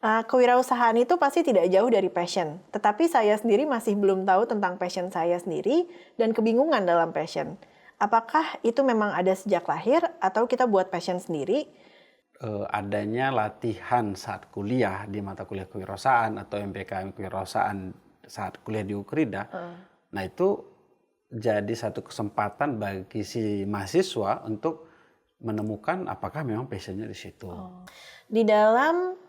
Kewirausahaan itu pasti tidak jauh dari passion. Tetapi saya sendiri masih belum tahu tentang passion saya sendiri dan kebingungan dalam passion. Apakah itu memang ada sejak lahir atau kita buat passion sendiri? Adanya latihan saat kuliah di mata kuliah kewirausahaan atau MPKM kewirausahaan saat kuliah di Ukrida. Nah itu jadi satu kesempatan bagi si mahasiswa untuk menemukan apakah memang passionnya di situ. Di dalam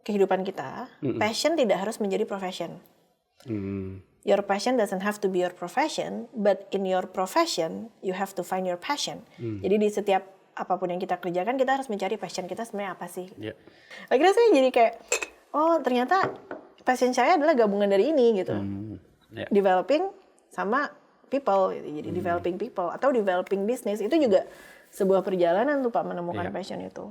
kehidupan kita, passion tidak harus menjadi profession. Your passion doesn't have to be your profession, but in your profession, you have to find your passion. Jadi di setiap apapun yang kita kerjakan, kita harus mencari passion kita sebenarnya apa sih. Yeah. Akhirnya saya jadi kayak, oh ternyata passion saya adalah gabungan dari ini gitu. Yeah. Developing sama people, gitu. Jadi developing people atau developing business, itu juga sebuah perjalanan tuh Pak menemukan passion itu.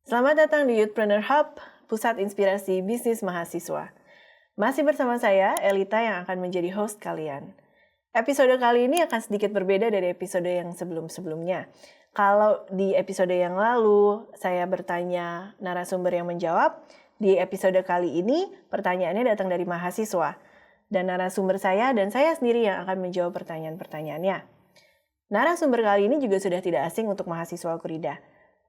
Selamat datang di Youthpreneur Hub, pusat inspirasi bisnis mahasiswa. Masih bersama saya, Elita, yang akan menjadi host kalian. Episode kali ini akan sedikit berbeda dari episode yang sebelum-sebelumnya. Kalau di episode yang lalu, saya bertanya narasumber yang menjawab, di episode kali ini, pertanyaannya datang dari mahasiswa. Dan narasumber saya dan saya sendiri yang akan menjawab pertanyaan-pertanyaannya. Narasumber kali ini juga sudah tidak asing untuk mahasiswa Ukrida.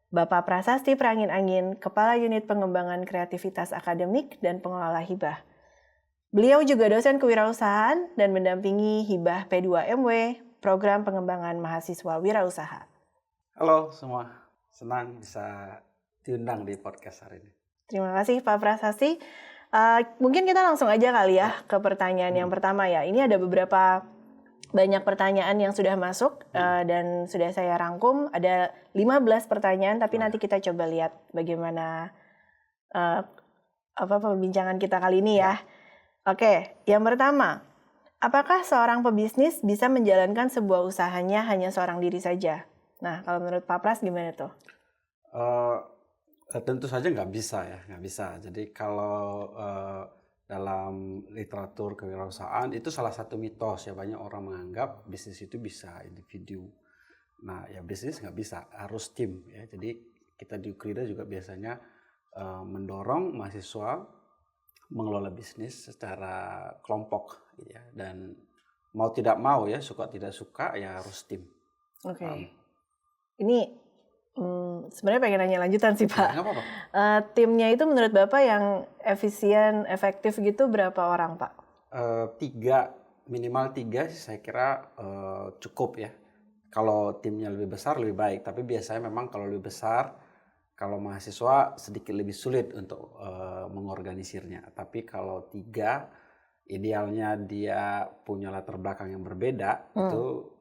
Bapak Prasasti Perangin-Angin, Kepala Unit Pengembangan Kreativitas Akademik dan Pengelola Hibah. Beliau juga dosen kewirausahaan dan mendampingi Hibah P2MW, Program Pengembangan Mahasiswa Wirausaha. Halo semua, senang bisa diundang di podcast hari ini. Terima kasih Pak Prasasti. Mungkin kita langsung aja kali ya ke pertanyaan yang pertama ya. Ini ada beberapa banyak pertanyaan yang sudah masuk dan sudah saya rangkum. Ada 15 pertanyaan, tapi nanti kita coba lihat bagaimana perbincangan kita kali ini ya. Oke, yang pertama, apakah seorang pebisnis bisa menjalankan sebuah usahanya hanya seorang diri saja? Nah, kalau menurut Pak Pras gimana tuh? Tentu saja nggak bisa ya, nggak bisa. Jadi kalau dalam literatur kewirausahaan itu salah satu mitos ya, banyak orang menganggap bisnis itu bisa individu. Nah ya bisnis nggak bisa, harus tim ya. Jadi kita di Ukrida juga biasanya mendorong mahasiswa mengelola bisnis secara kelompok ya, dan mau tidak mau ya, suka tidak suka ya harus tim. Oke. Ini sebenarnya pengen nanya lanjutan sih Pak. Nggak apa-apa. Timnya itu menurut Bapak yang efisien, efektif gitu berapa orang Pak? 3, minimal 3 sih saya kira cukup ya. Kalau timnya lebih besar lebih baik, tapi biasanya memang kalau lebih besar, kalau mahasiswa sedikit lebih sulit untuk mengorganisirnya. Tapi kalau 3, idealnya dia punya latar belakang yang berbeda, itu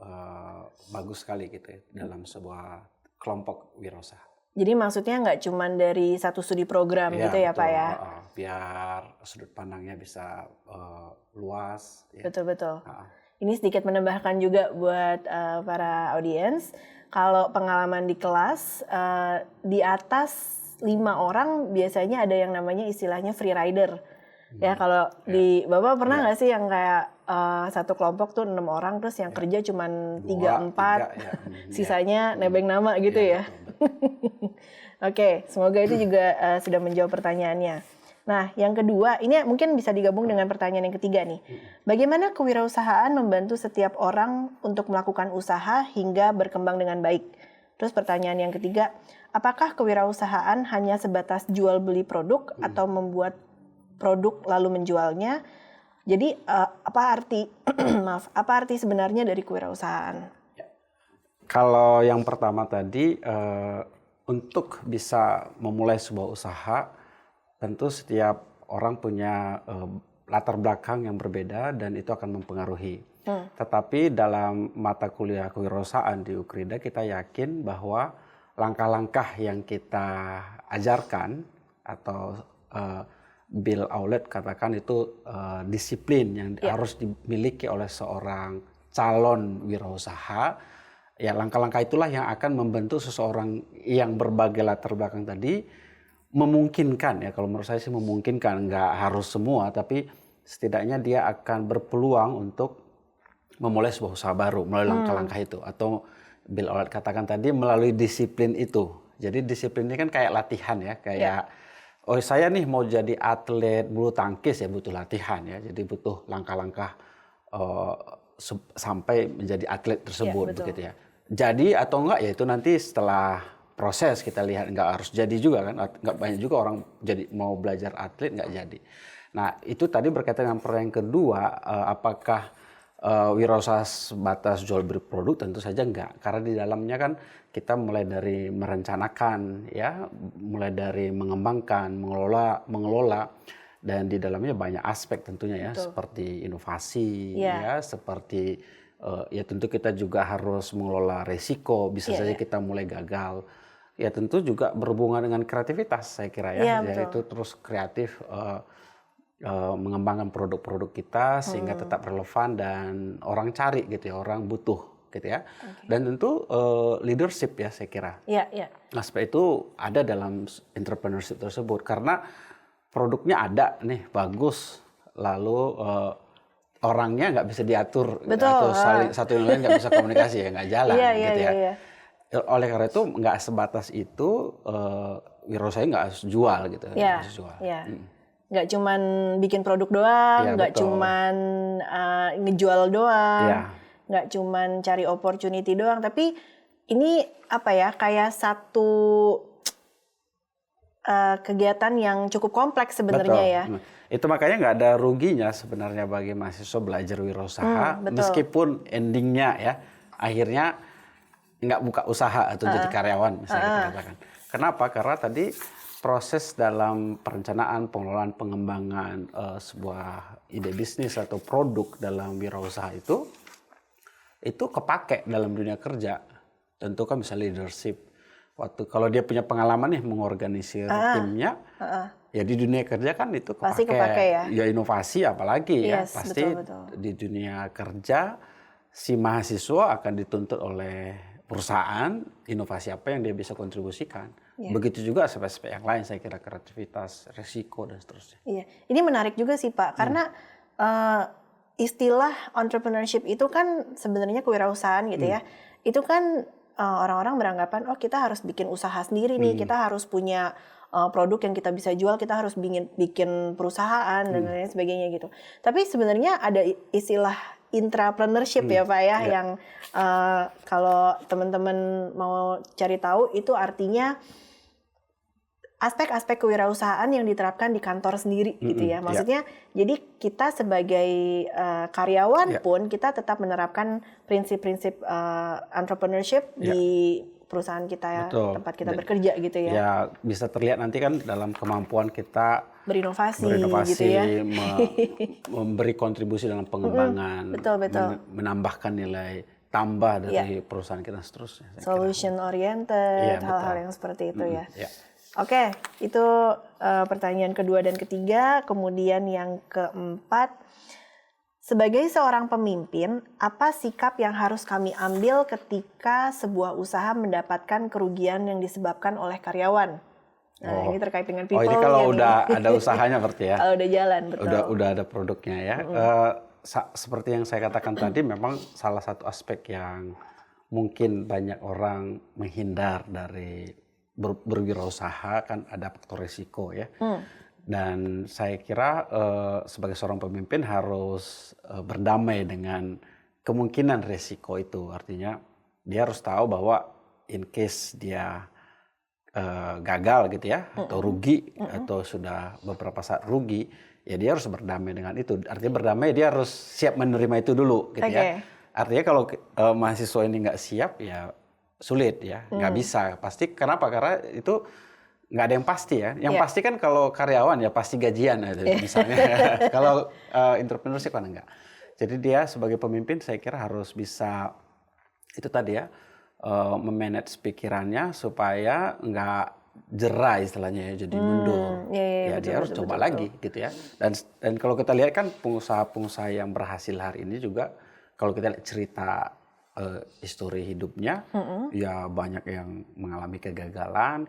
bagus sekali gitu ya, dalam sebuah kelompok wirausaha. Jadi maksudnya nggak cuma dari satu studi program gitu ya betul, Pak ya? Biar sudut pandangnya bisa luas. Ya. Betul-betul. Ini sedikit menambahkan juga buat para audiens, kalau pengalaman di kelas, di atas 5 orang biasanya ada yang namanya istilahnya free rider. Ya kalau di Bapak pernah nggak sih yang kayak satu kelompok tuh 6 orang terus yang kerja cuma 3-4, sisanya nebeng nama gitu ya. Oke, semoga itu juga sudah menjawab pertanyaannya. Nah, yang kedua, ini mungkin bisa digabung dengan pertanyaan yang ketiga nih. Bagaimana kewirausahaan membantu setiap orang untuk melakukan usaha hingga berkembang dengan baik? Terus pertanyaan yang ketiga, apakah kewirausahaan hanya sebatas jual beli produk atau membuat produk lalu menjualnya? Jadi apa arti sebenarnya dari kewirausahaan? Kalau yang pertama tadi, untuk bisa memulai sebuah usaha, tentu setiap orang punya latar belakang yang berbeda dan itu akan mempengaruhi. Tetapi dalam mata kuliah kewirausahaan di Ukrida kita yakin bahwa langkah-langkah yang kita ajarkan atau Bill Aulet katakan itu disiplin yang harus dimiliki oleh seorang calon wirausaha. Ya langkah-langkah itulah yang akan membentuk seseorang yang berbagai latar belakang tadi, memungkinkan ya, kalau menurut saya sih memungkinkan, nggak harus semua, tapi setidaknya dia akan berpeluang untuk memulai sebuah usaha baru melalui langkah-langkah itu, atau Bill Olet katakan tadi melalui disiplin itu. Jadi disiplin ini kan kayak latihan ya, kayak oh saya nih mau jadi atlet bulu tangkis ya butuh latihan ya, jadi butuh langkah-langkah sampai menjadi atlet tersebut begitu ya. Jadi atau enggak ya itu nanti setelah proses kita lihat, nggak harus jadi juga kan, nggak banyak juga orang jadi mau belajar atlet nggak jadi. Nah itu tadi berkaitan dengan pertanyaan kedua, apakah wirausaha sebatas jual beli produk? Tentu saja enggak, karena di dalamnya kan kita mulai dari merencanakan ya, mulai dari mengembangkan, mengelola dan di dalamnya banyak aspek tentunya ya, seperti inovasi ya, seperti ya tentu kita juga harus mengelola resiko, bisa saja kita mulai gagal. Ya tentu juga berhubungan dengan kreativitas saya kira ya, yaitu terus kreatif mengembangkan produk-produk kita sehingga tetap relevan dan orang cari gitu ya, orang butuh gitu ya. Dan tentu leadership ya saya kira. Aspek itu ada dalam entrepreneurship tersebut karena produknya ada nih bagus, lalu orangnya nggak bisa diatur atau saling satu yang lain nggak bisa komunikasi ya nggak jalan gitu ya. Oleh karena itu nggak sebatas itu wirausaha nggak harus jual gitu. Nggak cuman bikin produk doang, nggak cuman ngejual doang, nggak cuman cari opportunity doang, tapi ini apa ya, kayak satu kegiatan yang cukup kompleks sebenarnya ya. Itu makanya nggak ada ruginya sebenarnya bagi mahasiswa belajar wirausaha, meskipun endingnya ya akhirnya nggak buka usaha atau jadi karyawan misalnya kita katakan. Kenapa? Karena tadi proses dalam perencanaan, pengelolaan, pengembangan sebuah ide bisnis atau produk dalam wirausaha itu kepake dalam dunia kerja. Tentu kan bisa leadership. Kalau dia punya pengalaman nih mengorganisir timnya, ya di dunia kerja kan itu kepake. Pasti kepake ya inovasi apalagi ya pasti betul. Di dunia kerja si mahasiswa akan dituntut oleh perusahaan inovasi apa yang dia bisa kontribusikan. Begitu juga aspek-aspek yang lain saya kira, kreativitas, resiko dan seterusnya. Ini menarik juga sih Pak, karena istilah entrepreneurship itu kan sebenarnya kewirausasahaan gitu ya. Itu kan orang-orang beranggapan oh kita harus bikin usaha sendiri nih, kita harus punya produk yang kita bisa jual, kita harus bikin perusahaan dan lain sebagainya gitu. Tapi sebenarnya ada istilah intrapreneurship ya Pak ya, yang kalau teman-teman mau cari tahu itu artinya aspek-aspek kewirausahaan yang diterapkan di kantor sendiri gitu ya. Maksudnya jadi kita sebagai karyawan pun kita tetap menerapkan prinsip-prinsip entrepreneurship di perusahaan kita tempat kita bekerja gitu ya. Ya bisa terlihat nanti kan dalam kemampuan kita berinovasi gitu ya. Memberi kontribusi dalam pengembangan, menambahkan nilai tambah dari perusahaan kita seterusnya. Solution oriented, hal-hal yang seperti itu ya. Oke, itu pertanyaan kedua dan ketiga. Kemudian yang keempat, sebagai seorang pemimpin, apa sikap yang harus kami ambil ketika sebuah usaha mendapatkan kerugian yang disebabkan oleh karyawan? Nah, ini terkait dengan people. Oh, ini kalau udah ada usahanya berarti ya? Kalau udah jalan, betul. Udah ada produknya ya. Seperti yang saya katakan tadi, memang salah satu aspek yang mungkin banyak orang menghindar dari berwirausaha kan ada faktor risiko ya. Dan saya kira sebagai seorang pemimpin harus berdamai dengan kemungkinan risiko itu. Artinya dia harus tahu bahwa in case dia gagal gitu ya, atau rugi, atau sudah beberapa saat rugi, ya dia harus berdamai dengan itu. Artinya berdamai, dia harus siap menerima itu dulu gitu ya. Artinya kalau mahasiswa ini nggak siap ya sulit ya, nggak bisa. Pasti kenapa? Karena itu nggak ada yang pasti ya. Yang pasti kan kalau karyawan ya pasti gajian misalnya. Kalau entrepreneurship kan enggak. Jadi dia sebagai pemimpin saya kira harus bisa itu tadi ya, memanage pikirannya supaya nggak jerah istilahnya ya, jadi mundur. Ya dia harus coba lagi gitu ya. Dan kalau kita lihat kan pengusaha-pengusaha yang berhasil hari ini juga kalau kita lihat cerita histori hidupnya, ya banyak yang mengalami kegagalan.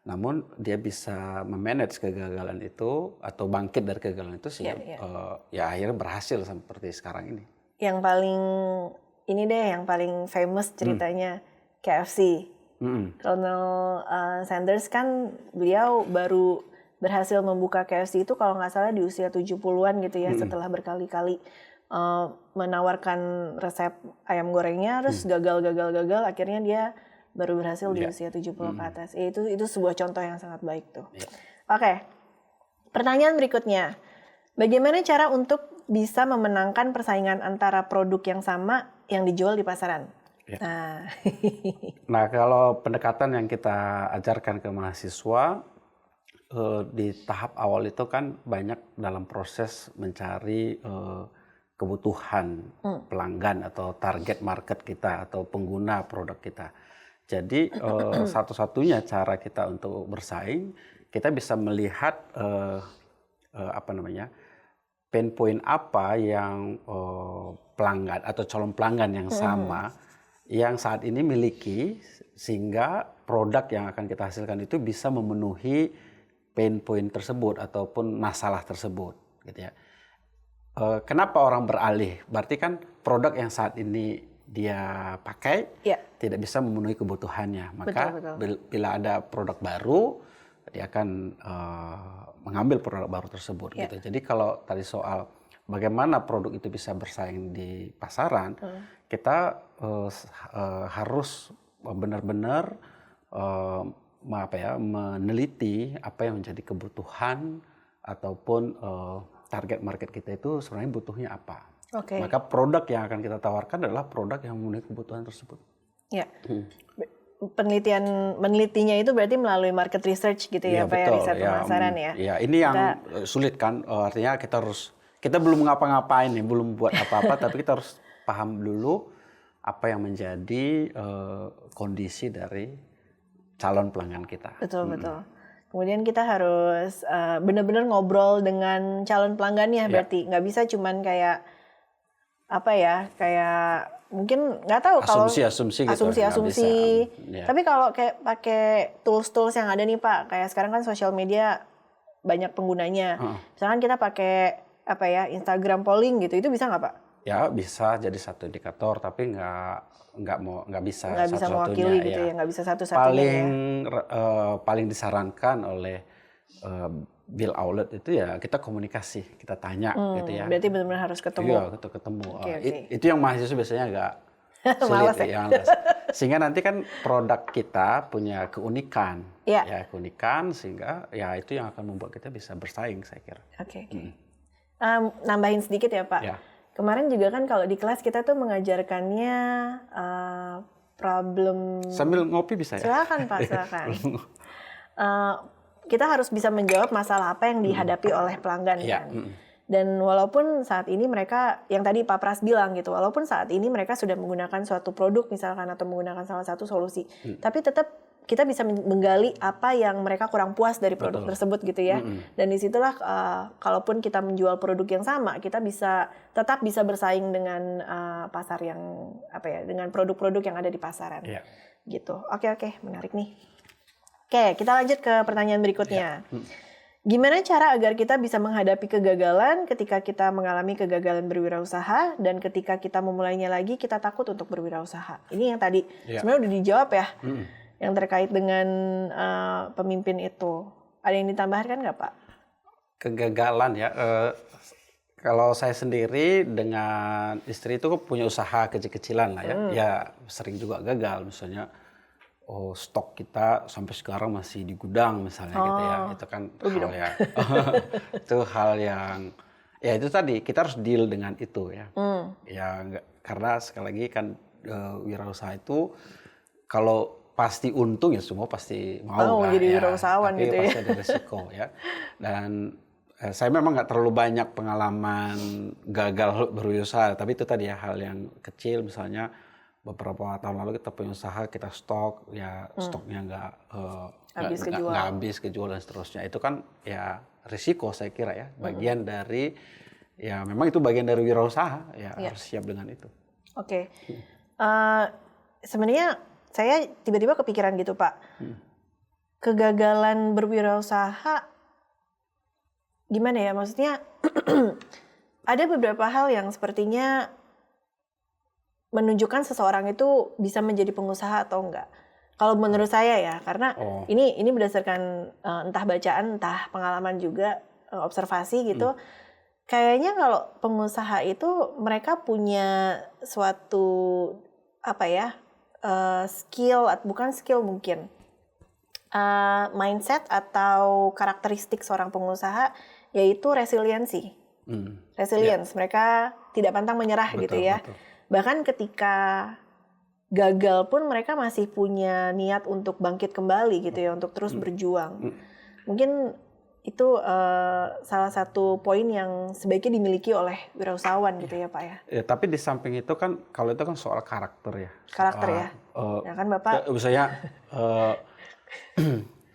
namun dia bisa memanage kegagalan itu atau bangkit dari kegagalan itu sehingga ya akhirnya berhasil seperti sekarang ini. Yang paling ini deh, yang paling famous ceritanya KFC. Colonel Sanders kan beliau baru berhasil membuka KFC itu kalau nggak salah di usia 70-an gitu ya, setelah berkali-kali menawarkan resep ayam gorengnya, terus gagal, akhirnya dia baru berhasil di usia 70 ke atas. Itu sebuah contoh yang sangat baik tuh. Oke, pertanyaan berikutnya. Bagaimana cara untuk bisa memenangkan persaingan antara produk yang sama yang dijual di pasaran? Nah, kalau pendekatan yang kita ajarkan ke mahasiswa, di tahap awal itu kan banyak dalam proses mencari kebutuhan pelanggan atau target market kita atau pengguna produk kita. Jadi satu-satunya cara kita untuk bersaing, kita bisa melihat pain point apa yang pelanggan atau calon pelanggan yang sama yang saat ini miliki, sehingga produk yang akan kita hasilkan itu bisa memenuhi pain point tersebut ataupun masalah tersebut, gitu ya. Kenapa orang beralih? Berarti kan produk yang saat ini dia pakai tidak bisa memenuhi kebutuhannya. Maka bila ada produk baru, dia akan mengambil produk baru tersebut. Gitu. Jadi kalau tadi soal bagaimana produk itu bisa bersaing di pasaran, kita harus benar-benar meneliti apa yang menjadi kebutuhan ataupun target market kita itu sebenarnya butuhnya apa. Maka produk yang akan kita tawarkan adalah produk yang memenuhi kebutuhan tersebut. Ya. Menelitinya itu berarti melalui market research gitu ya, Pak, riset pemasaran ya. Ya, ini yang sulit kan, artinya kita belum ngapa-ngapain nih, belum buat apa-apa, tapi kita harus paham dulu apa yang menjadi kondisi dari calon pelanggan kita. Betul. Kemudian kita harus benar-benar ngobrol dengan calon pelanggannya, berarti nggak bisa cuman kayak mungkin nggak tahu kalau asumsi gitu. Tapi kalau kayak pakai tools yang ada nih Pak, kayak sekarang kan sosial media banyak penggunanya. Misalkan kita pakai Instagram polling gitu, itu bisa nggak Pak? Ya bisa jadi satu indikator, tapi nggak bisa mewakili gitu ya, nggak bisa satu-satunya. Paling disarankan oleh Bill Outlet itu ya kita komunikasi, kita tanya gitu ya. Berarti benar-benar harus ketemu. Iya, ketemu. Itu yang mahasiswa biasanya agak sulit ya. Sehingga nanti kan produk kita punya keunikan, keunikan sehingga ya itu yang akan membuat kita bisa bersaing, saya kira. Nambahin sedikit ya Pak. Kemarin juga kan kalau di kelas kita tuh mengajarkannya problem. Sambil ngopi bisa ya? Silakan Pak, silakan. Kita harus bisa menjawab masalah apa yang dihadapi oleh pelanggan kan. Dan walaupun saat ini mereka, yang tadi Pak Pras bilang gitu, walaupun saat ini mereka sudah menggunakan suatu produk misalkan atau menggunakan salah satu solusi, tapi tetap kita bisa menggali apa yang mereka kurang puas dari produk tersebut gitu ya. Dan disitulah kalaupun kita menjual produk yang sama, kita tetap bisa bersaing dengan pasar yang dengan produk-produk yang ada di pasaran. Gitu. Oke, menarik nih. Oke, kita lanjut ke pertanyaan berikutnya. Gimana cara agar kita bisa menghadapi kegagalan ketika kita mengalami kegagalan berwirausaha dan ketika kita memulainya lagi kita takut untuk berwirausaha? Ini yang tadi sebenarnya udah dijawab ya, yang terkait dengan pemimpin itu. Ada yang ditambahkan nggak Pak? Kegagalan ya, kalau saya sendiri dengan istri itu punya usaha kecil-kecilan lah ya, ya sering juga gagal misalnya. Stok kita sampai sekarang masih di gudang misalnya gitu ya, itu kan hal yang ya itu tadi kita harus deal dengan itu ya. Karena sekali lagi kan wirausaha itu kalau pasti untung ya semua pasti mau lah jadi ya, wirausahawan tapi gitu ya. pasti ada resiko ya. Dan saya memang nggak terlalu banyak pengalaman gagal berwirausaha, tapi itu tadi ya hal yang kecil misalnya. Beberapa tahun lalu kita punya usaha, kita stok, ya stoknya nggak habis kejual dan seterusnya. Itu kan ya risiko saya kira ya, bagian dari ya memang itu bagian dari wirausaha ya harus siap dengan itu. Sebenarnya saya tiba-tiba kepikiran gitu Pak. kegagalan berwirausaha gimana ya? Maksudnya ada beberapa hal yang sepertinya menunjukkan seseorang itu bisa menjadi pengusaha atau enggak. Kalau menurut saya ya, karena ini berdasarkan entah bacaan, entah pengalaman juga, observasi gitu. Kayaknya kalau pengusaha itu mereka punya suatu skill, bukan skill mungkin, mindset atau karakteristik seorang pengusaha, yaitu resiliensi. Resilience, mereka tidak pantang menyerah gitu ya. Betul. Bahkan ketika gagal pun mereka masih punya niat untuk bangkit kembali gitu ya, untuk terus berjuang. Mungkin itu salah satu poin yang sebaiknya dimiliki oleh wirausahawan gitu ya Pak ya. Ya, tapi di samping itu kan, kalau itu kan soal karakter ya. Karakter ya. Ya kan Bapak. Misalnya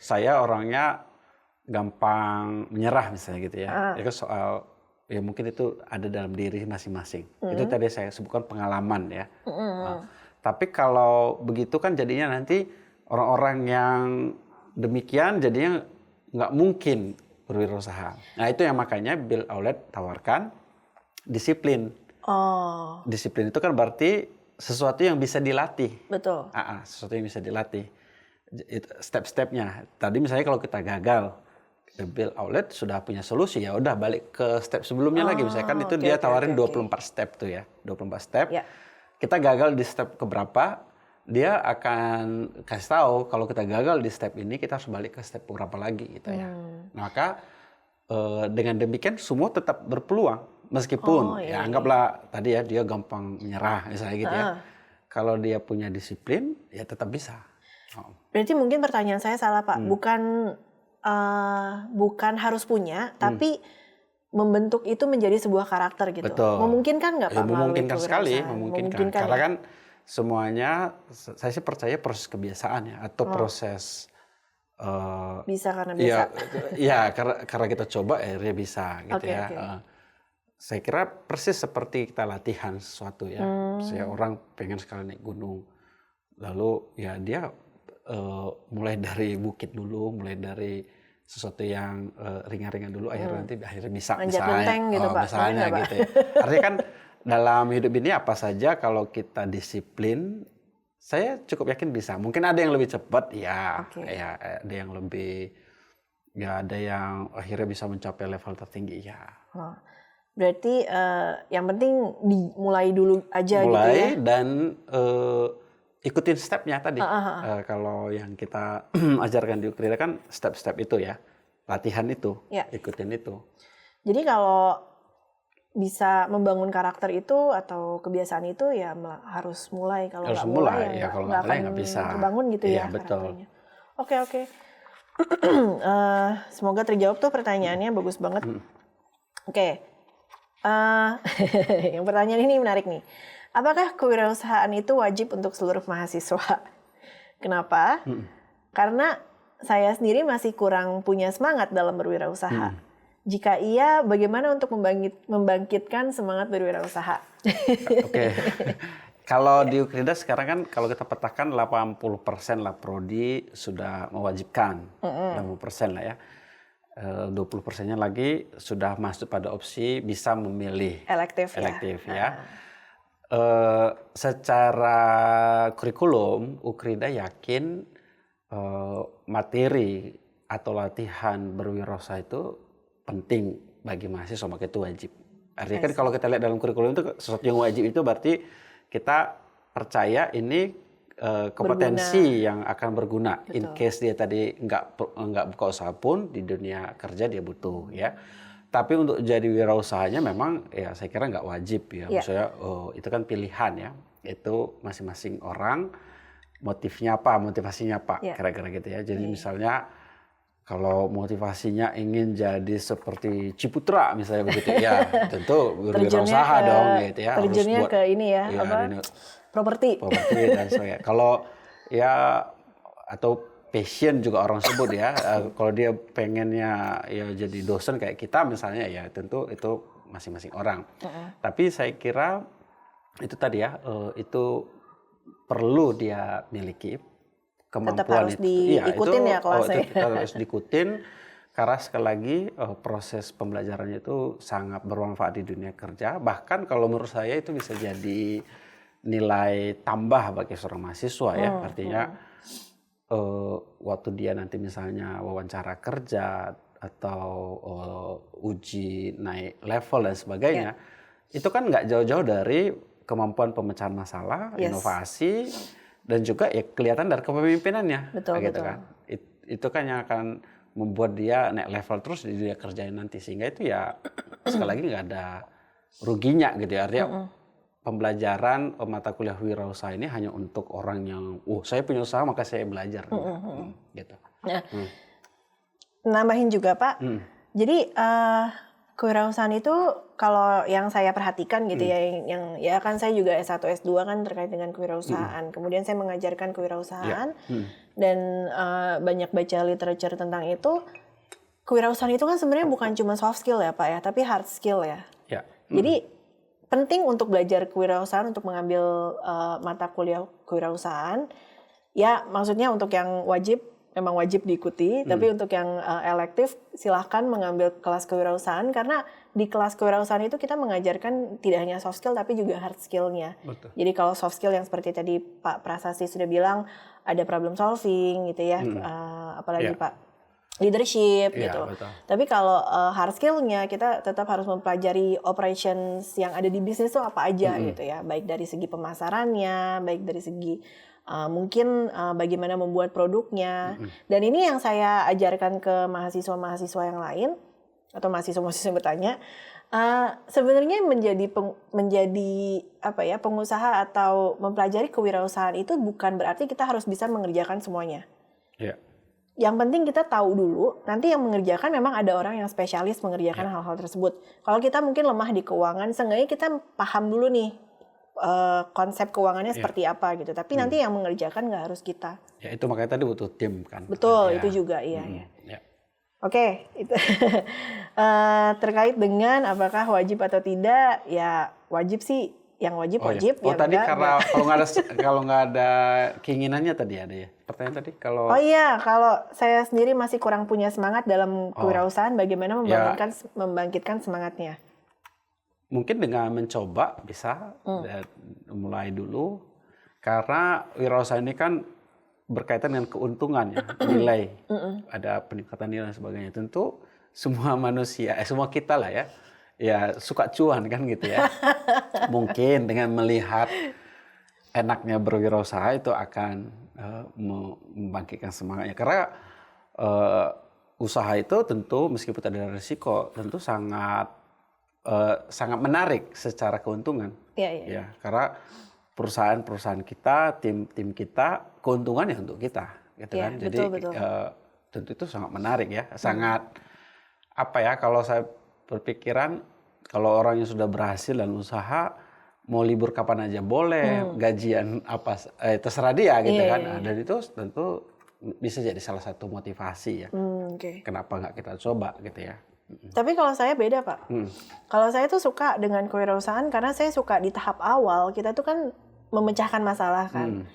saya orangnya gampang menyerah misalnya gitu ya. Itu soal ya mungkin itu ada dalam diri masing-masing. Itu tadi saya sebutkan pengalaman ya. Tapi kalau begitu kan jadinya nanti orang-orang yang demikian jadinya nggak mungkin berwirausaha. Nah itu yang makanya Bill Aulet tawarkan disiplin. Disiplin itu kan berarti sesuatu yang bisa dilatih. Betul. Sesuatu yang bisa dilatih. Step-stepnya. Tadi misalnya kalau kita gagal, Bill Aulet sudah punya solusi, ya udah balik ke step sebelumnya lagi. Misalkan itu dia tawarin 24 step tuh ya, 24 step. Ya. Kita gagal di step keberapa, dia akan kasih tahu kalau kita gagal di step ini, kita harus balik ke step berapa lagi gitu ya. Maka dengan demikian semua tetap berpeluang, meskipun ya anggaplah tadi ya dia gampang menyerah misalnya gitu ya. Kalau dia punya disiplin, ya tetap bisa. Berarti mungkin pertanyaan saya salah Pak, bukan harus punya, tapi membentuk itu menjadi sebuah karakter gitu. Betul. Memungkinkan nggak Pak? Memungkinkan sekali, memungkinkan. Karena kan semuanya, saya sih percaya proses kebiasaan ya, atau proses bisa karena bisa. Ya, karena kita coba akhirnya bisa gitu ya. Saya kira persis seperti kita latihan sesuatu ya. Saya orang pengen sekali naik gunung, lalu ya dia mulai dari bukit dulu, mulai dari sesuatu yang ringan-ringan dulu, akhirnya bisa manjat genteng gitu Pak. Misalnya gitu ya. Artinya kan dalam hidup ini apa saja kalau kita disiplin, saya cukup yakin bisa. Mungkin ada yang lebih cepat ya, ya ada yang lebih, ya ada yang akhirnya bisa mencapai level tertinggi ya. Berarti yang penting dimulai dulu aja gitu ya. Mulai dan ikutin stepnya tadi. Kalau yang kita ajarkan di Ukrida kan step-step itu ya, latihan itu, ikutin itu. Jadi kalau bisa membangun karakter itu atau kebiasaan itu ya harus mulai. Kalau nggak mulai ya kalau nggak akan nggak bisa terbangun gitu ya betul. Oke. Semoga terjawab tuh pertanyaannya, bagus banget. Oke. Yang pertanyaan ini menarik nih. Apakah kewirausahaan itu wajib untuk seluruh mahasiswa? Kenapa? Karena saya sendiri masih kurang punya semangat dalam berwirausaha. Jika iya, bagaimana untuk membangkitkan semangat berwirausaha? Oke. Kalau di Ukrida sekarang kan kalau kita petakan 80% lah prodi sudah mewajibkan. 80% lah ya. 20%-nya lagi sudah masuk pada opsi bisa memilih elektif ya. Secara kurikulum, Ukrida yakin materi atau latihan berwirausaha itu penting bagi mahasiswa, maka itu wajib. Artinya kan kalau kita lihat dalam kurikulum itu sesuatu yang wajib itu berarti kita percaya ini kompetensi yang akan berguna. Betul. In case dia tadi nggak buka usaha pun di dunia kerja dia butuh ya. Tapi untuk jadi wirausahanya memang ya saya kira nggak wajib ya. Maksudnya itu kan pilihan ya. Itu masing-masing orang motivasinya apa, kira-kira gitu ya. Jadi misalnya kalau motivasinya ingin jadi seperti Ciputra misalnya begitu ya, tentu berwirausaha dong gitu ya. Terjunnya ke ini ya properti dan sebagainya. Kalau ya atau passion juga orang sebut ya. Kalau dia pengennya ya jadi dosen kayak kita misalnya ya tentu itu masing-masing orang. Tapi saya kira itu tadi ya itu perlu dia miliki kemampuan harus itu. Iya, diikutin ya kelasnya. itu tetap harus diikutin karena sekali lagi proses pembelajarannya itu sangat bermanfaat di dunia kerja. Bahkan kalau menurut saya itu bisa jadi nilai tambah bagi seorang mahasiswa ya. Artinya waktu dia nanti misalnya wawancara kerja atau uji naik level dan sebagainya, itu kan nggak jauh-jauh dari kemampuan pemecahan masalah, inovasi, dan juga ya kelihatan dari kepemimpinannya. Betul, gitu betul. kan. Itu kan yang akan membuat dia naik level terus di dunia kerjanya nanti, sehingga itu ya sekali lagi nggak ada ruginya gitu ya. Artinya pembelajaran mata kuliah wirausaha ini hanya untuk orang yang saya punya usaha maka saya belajar gitu. Nah, nambahin juga Pak, jadi kewirausahaan itu kalau yang saya perhatikan gitu ya, yang ya kan saya juga S1 S2 kan terkait dengan kewirausahaan. Kemudian saya mengajarkan kewirausahaan dan banyak baca literatur tentang itu. Kewirausahaan itu kan sebenarnya bukan cuma soft skill ya Pak ya, tapi hard skill ya. Jadi penting untuk belajar kewirausahaan, untuk mengambil mata kuliah kewirausahaan. Ya maksudnya untuk yang wajib memang wajib diikuti, tapi untuk yang elektif silahkan mengambil kelas kewirausahaan karena di kelas kewirausahaan itu kita mengajarkan tidak hanya soft skill tapi juga hard skill-nya. Jadi kalau soft skill yang seperti tadi Pak Prasasti sudah bilang ada problem solving gitu ya, apalagi Pak leadership gitu. Tapi kalau hard skill-nya kita tetap harus mempelajari operations yang ada di bisnis itu apa aja gitu ya, baik dari segi pemasarannya, baik dari segi mungkin bagaimana membuat produknya. Dan ini yang saya ajarkan ke mahasiswa-mahasiswa yang lain atau mahasiswa-mahasiswa yang bertanya, sebenarnya menjadi apa ya, pengusaha atau mempelajari kewirausahaan itu bukan berarti kita harus bisa mengerjakan semuanya. Yang penting kita tahu dulu, nanti yang mengerjakan memang ada orang yang spesialis mengerjakan hal-hal tersebut. Kalau kita mungkin lemah di keuangan, seenggaknya kita paham dulu nih konsep keuangannya seperti apa gitu. Tapi nanti yang mengerjakan nggak harus kita. Ya itu makanya tadi butuh tim kan. Betul, itu juga iya. Oke, itu terkait dengan apakah wajib atau tidak, ya wajib sih. Yang wajib wajib. Yang tadi enggak, karena kalau nggak ada keinginannya tadi ada ya. Pertanyaan tadi kalau. Oh iya, kalau saya sendiri masih kurang punya semangat dalam kewirausahaan, bagaimana membangkitkan semangatnya? Mungkin dengan mencoba bisa mulai dulu, karena wirausaha ini kan berkaitan dengan keuntungan ya, nilai, ada peningkatan nilai dan sebagainya. Tentu semua manusia, semua kita lah ya suka cuan kan gitu ya. Mungkin dengan melihat enaknya berwirausaha itu akan membangkitkan semangatnya, karena usaha itu tentu meskipun ada risiko, tentu sangat menarik secara keuntungan. Ya, karena perusahaan-perusahaan kita, tim kita, keuntungannya untuk kita, gitu kan. Jadi tentu itu sangat menarik ya, sangat apa ya? Kalau saya berpikiran, kalau orang yang sudah berhasil dan usaha, mau libur kapan aja boleh, gajian apa terserah dia, gitu kan. Dan itu tentu bisa jadi salah satu motivasi ya. Kenapa nggak kita coba, gitu ya. Tapi kalau saya beda Pak. Kalau saya tuh suka dengan kewirausahaan karena saya suka di tahap awal kita tuh kan memecahkan masalah kan.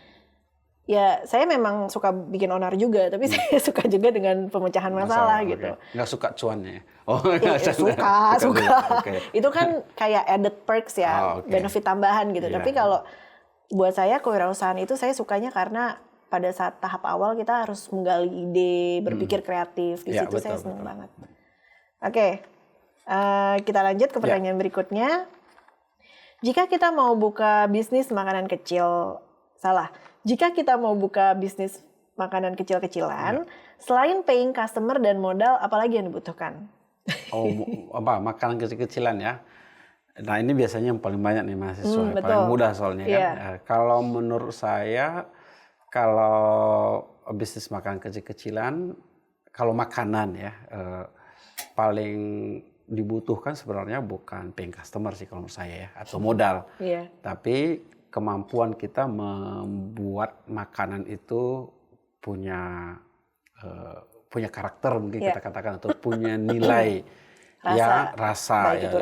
Ya saya memang suka bikin onar juga, tapi saya suka juga dengan pemecahan masalah gitu. Nggak suka cuannya? Suka. Itu kan kayak added perks ya, benefit tambahan gitu. Tapi kalau buat saya kewirausahaan itu saya sukanya karena pada saat tahap awal kita harus menggali ide, berpikir kreatif. Di situ saya senang banget. Oke, kita lanjut ke pertanyaan berikutnya. Jika kita mau buka bisnis makanan kecil, jika kita mau buka bisnis makanan kecil-kecilan, selain paying customer dan modal, apalagi yang dibutuhkan? Makanan kecil-kecilan ya. Nah ini biasanya yang paling banyak nih mahasiswa, paling mudah soalnya kan. Kalau menurut saya, kalau bisnis makanan kecil-kecilan, kalau makanan ya, paling dibutuhkan sebenarnya bukan paying customer sih kalau menurut saya ya, atau modal. Tapi kemampuan kita membuat makanan itu punya karakter mungkin kita katakan, atau punya nilai rasa rasa gitu,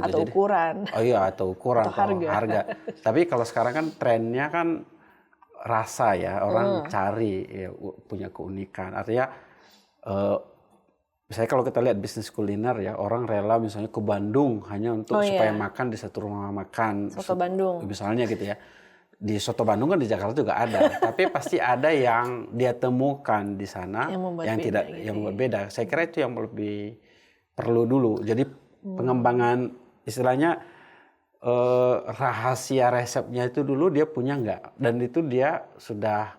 atau ukuran. Atau ukuran atau harga. Tapi kalau sekarang kan trennya kan rasa ya, orang cari ya, punya keunikan. Artinya misalnya kalau kita lihat bisnis kuliner ya, orang rela misalnya ke Bandung hanya untuk supaya makan di satu rumah makan. Soto Bandung. Misalnya gitu ya. Di Soto Bandung kan di Jakarta juga ada, tapi pasti ada yang dia temukan di sana yang tidak gitu, yang berbeda. Saya kira itu yang lebih perlu dulu. Jadi pengembangan istilahnya rahasia resepnya itu dulu dia punya nggak, dan itu dia sudah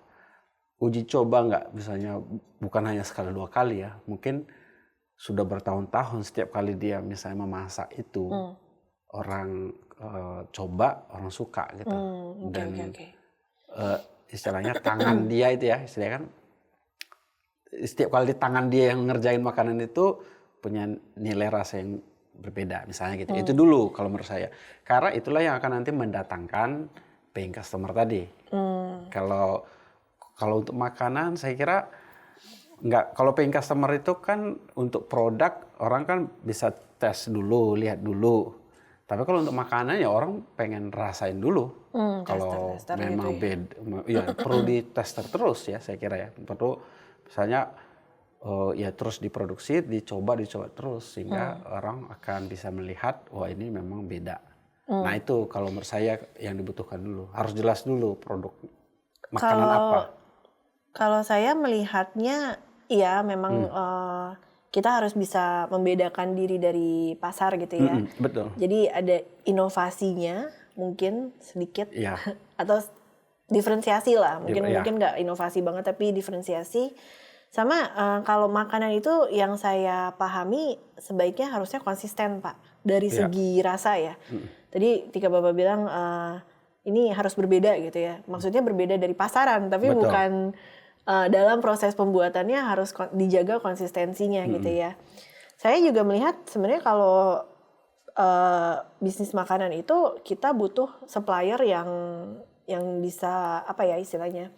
uji coba nggak, misalnya bukan hanya sekali 2 kali ya, mungkin sudah bertahun-tahun setiap kali dia misalnya memasak itu orang coba, orang suka gitu. Dan istilahnya tangan dia itu ya, istilahnya kan setiap kali tangan dia yang ngerjain makanan itu punya nilai rasa yang berbeda misalnya gitu. Itu dulu kalau menurut saya. Karena itulah yang akan nanti mendatangkan paying customer tadi. Kalau untuk makanan saya kira enggak. Kalau paying customer itu kan untuk produk orang kan bisa tes dulu, lihat dulu. Tapi kalau untuk makanan ya orang pengen rasain dulu. Kalau memang gitu ya perlu di tester terus ya saya kira ya. Perlu misalnya ya terus diproduksi, dicoba terus sehingga orang akan bisa melihat wah ini memang beda. Nah itu kalau menurut saya yang dibutuhkan dulu. Harus jelas dulu produk makanan apa. Kalau saya melihatnya ya memang kita harus bisa membedakan diri dari pasar gitu ya. Betul. Jadi ada inovasinya mungkin sedikit atau diferensiasi lah. Mungkin nggak inovasi banget tapi diferensiasi. Sama kalau makanan itu yang saya pahami sebaiknya harusnya konsisten Pak. Dari segi rasa ya. Tadi ketika Bapak bilang ini harus berbeda gitu ya. Maksudnya berbeda dari pasaran tapi bukan dalam proses pembuatannya harus dijaga konsistensinya gitu ya. Saya juga melihat sebenarnya kalau bisnis makanan itu kita butuh supplier yang bisa apa ya istilahnya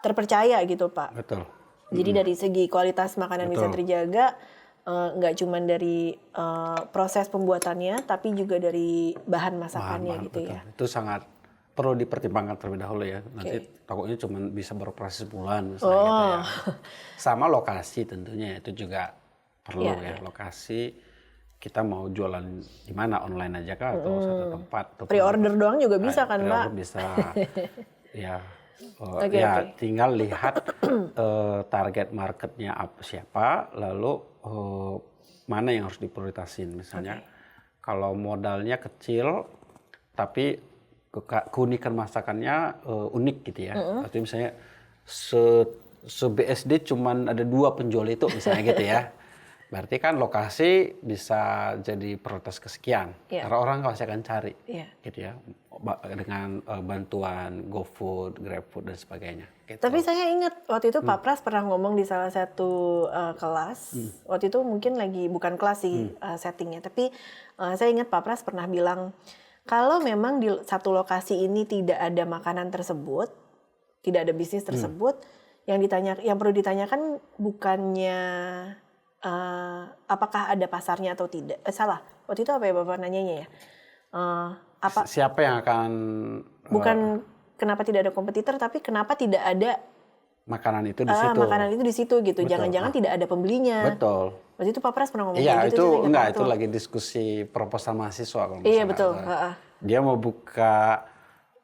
terpercaya gitu Pak. Betul. Jadi dari segi kualitas makanan bisa terjaga, nggak cuma dari proses pembuatannya, tapi juga dari bahan masakannya gitu ya. Itu sangat perlu dipertimbangkan terlebih dahulu ya. Nanti takutnya cuma bisa beroperasi sebulan misalnya gitu ya. Sama lokasi tentunya itu juga perlu ya. Lokasi kita mau jualan di mana, online aja kah atau satu tempat. Pre-order doang juga bisa kan Mbak? Bisa. Ya. Tinggal lihat target marketnya siapa, lalu mana yang harus diprioritasin. Misalnya kalau modalnya kecil, tapi keunikan masakannya unik gitu ya. Artinya misalnya se-BSD cuman ada 2 penjual itu misalnya gitu ya. Berarti kan lokasi bisa jadi prioritas kesekian. Karena orang pasti akan cari gitu ya. Dengan bantuan GoFood, GrabFood dan sebagainya. Gitu. Tapi saya ingat waktu itu Pak Pras pernah ngomong di salah satu kelas. Waktu itu mungkin lagi bukan kelas sih settingnya. Tapi saya ingat Pak Pras pernah bilang kalau memang di satu lokasi ini tidak ada makanan tersebut, tidak ada bisnis tersebut, yang perlu ditanyakan bukannya apakah ada pasarnya atau tidak. Salah. Waktu itu apa ya Bapak nanyanya ya? Siapa yang akan bukan kenapa tidak ada kompetitor, tapi kenapa tidak ada makanan itu di situ. Makanan itu di situ gitu. Jangan-jangan tidak ada pembelinya. Betul. Waktu itu Pak Pras pernah ngomong gitu. Itu itu lagi diskusi proposal mahasiswa kalau misalnya. Iya betul. Dia mau buka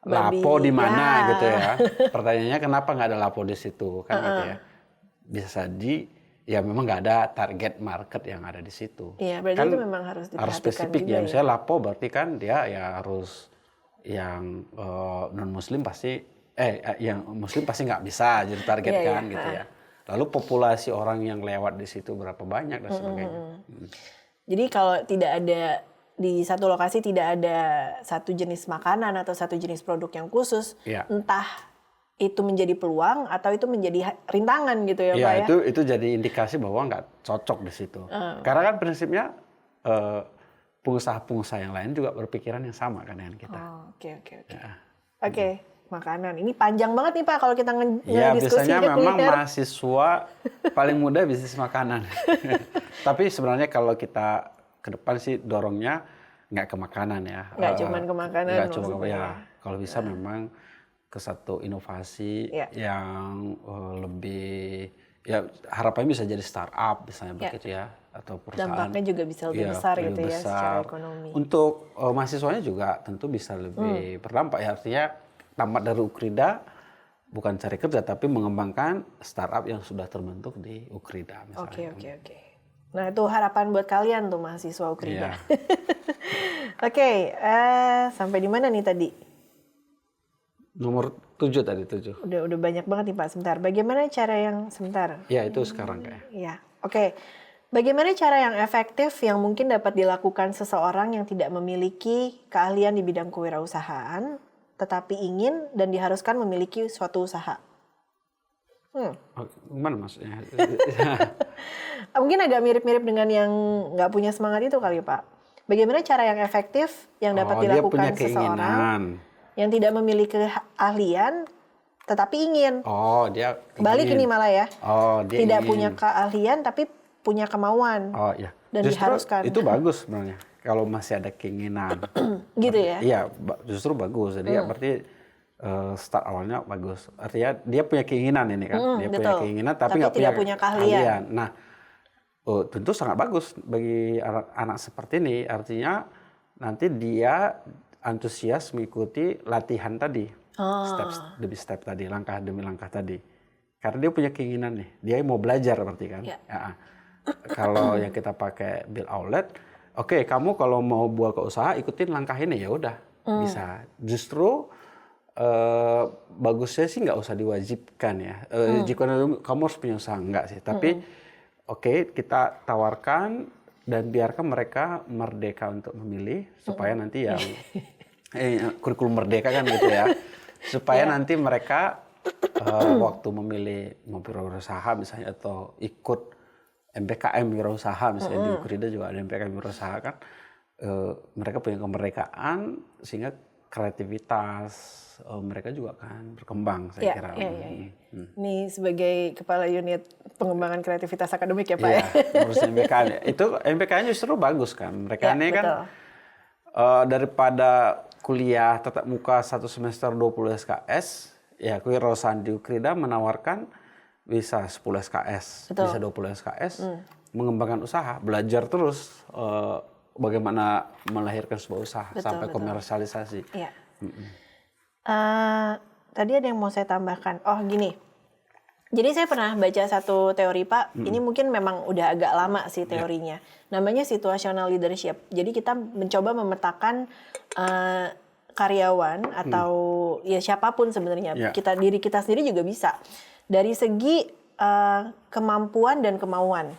lapo di mana gitu ya. Pertanyaannya kenapa nggak ada lapo di situ kan gitu ya. Bisa ya memang nggak ada target market yang ada di situ. Iya, berarti kan itu memang harus diperhatikan harus spesifik juga ya. Misalnya lapo berarti kan dia ya harus yang non muslim pasti yang muslim pasti nggak bisa jadi target gitu ya. Lalu populasi orang yang lewat di situ berapa banyak dan sebagainya. Jadi kalau tidak ada di satu lokasi tidak ada satu jenis makanan atau satu jenis produk yang khusus, entah itu menjadi peluang atau itu menjadi rintangan gitu ya Pak ya? Itu jadi indikasi bahwa nggak cocok di situ. Karena kan prinsipnya pengusaha-pengusaha yang lain juga berpikiran yang sama kan dengan kita. Oke, makanan. Ini panjang banget nih Pak kalau kita ngediskusi biasanya memang mahasiswa paling mudah bisnis makanan. Tapi sebenarnya kalau kita ke depan sih dorongnya nggak ke makanan ya. Nggak cuma ke makanan. Nggak cuma kalau bisa memang ke satu inovasi Ya. yang lebih, ya harapannya bisa jadi startup misalnya begitu ya, atau perusahaan. Dampaknya juga bisa lebih Iya, besar lebih gitu ya secara besar. ekonomi. Untuk mahasiswanya juga tentu bisa lebih berdampak ya, artinya tamat dari Ukrida bukan cari kerja tapi mengembangkan startup yang sudah terbentuk di Ukrida misalnya. Oke. Nah itu harapan buat kalian tuh mahasiswa Ukrida. Iya. Oke, sampai di mana nih tadi? Nomor 7 tadi, 7. Udah banyak banget nih Pak. Sebentar, bagaimana cara yang sebentar? Ya itu sekarang kayak. Ya, oke. Bagaimana cara yang efektif yang mungkin dapat dilakukan seseorang yang tidak memiliki keahlian di bidang kewirausahaan, tetapi ingin dan diharuskan memiliki suatu usaha? Gimana maksudnya? Mungkin agak mirip-mirip dengan yang nggak punya semangat itu kali Pak. Bagaimana cara yang efektif yang dapat dia dilakukan punya seseorang keinginan. yang tidak memiliki keahlian tetapi ingin? Oh, dia Balik ingin. ini malah ya. Oh, dia Tidak ingin. punya keahlian tapi punya kemauan. Oh iya. Dan Justru diharuskan. itu bagus sebenarnya kalau masih ada keinginan. Gitu ya. Iya, justru bagus. Jadi berarti start awalnya bagus. Artinya dia punya keinginan ini kan. Dia punya betul. keinginan tapi Tapi nggak tidak punya keahlian. Nah, tentu sangat bagus bagi anak seperti ini. Artinya nanti dia antusias mengikuti latihan tadi. Step demi step tadi, langkah demi langkah tadi. Karena dia punya keinginan nih. Dia mau belajar berarti kan. Ya. Ya. Kalau yang kita pakai Build Outlet, oke, kamu kalau mau buat usaha ikutin langkah ini ya udah bisa. Justru bagusnya sih nggak usah diwajibkan ya. Jika kamu harus punya usaha enggak sih, tapi oke, kita tawarkan dan biarkan mereka merdeka untuk memilih supaya nanti yang kurikulum merdeka kan gitu ya, supaya nanti mereka waktu memilih mau berusaha misalnya atau ikut MPKM wirausaha misalnya di Ukrida juga ada MPKM wirausaha kan, mereka punya kemerdekaan sehingga kreativitas mereka juga akan berkembang saya kira. Ini sebagai kepala unit pengembangan kreativitas akademik ya Pak Iya, ya. ngurus MPKM. Itu MPKM justru bagus kan. Mereka ini kan daripada kuliah tatap muka 1 semester 20 SKS, ya kewirausahaan di Ukrida menawarkan bisa 10 SKS, bisa 20 SKS, mengembangkan usaha, belajar terus bagaimana melahirkan sebuah usaha sampai komersialisasi. Iya. Tadi ada yang mau saya tambahkan. Oh gini, jadi saya pernah baca satu teori Pak, ini mungkin memang udah agak lama sih teorinya. Namanya situational leadership. Jadi kita mencoba memetakan karyawan atau ya siapapun sebenarnya, diri kita sendiri juga bisa. Dari segi kemampuan dan kemauan.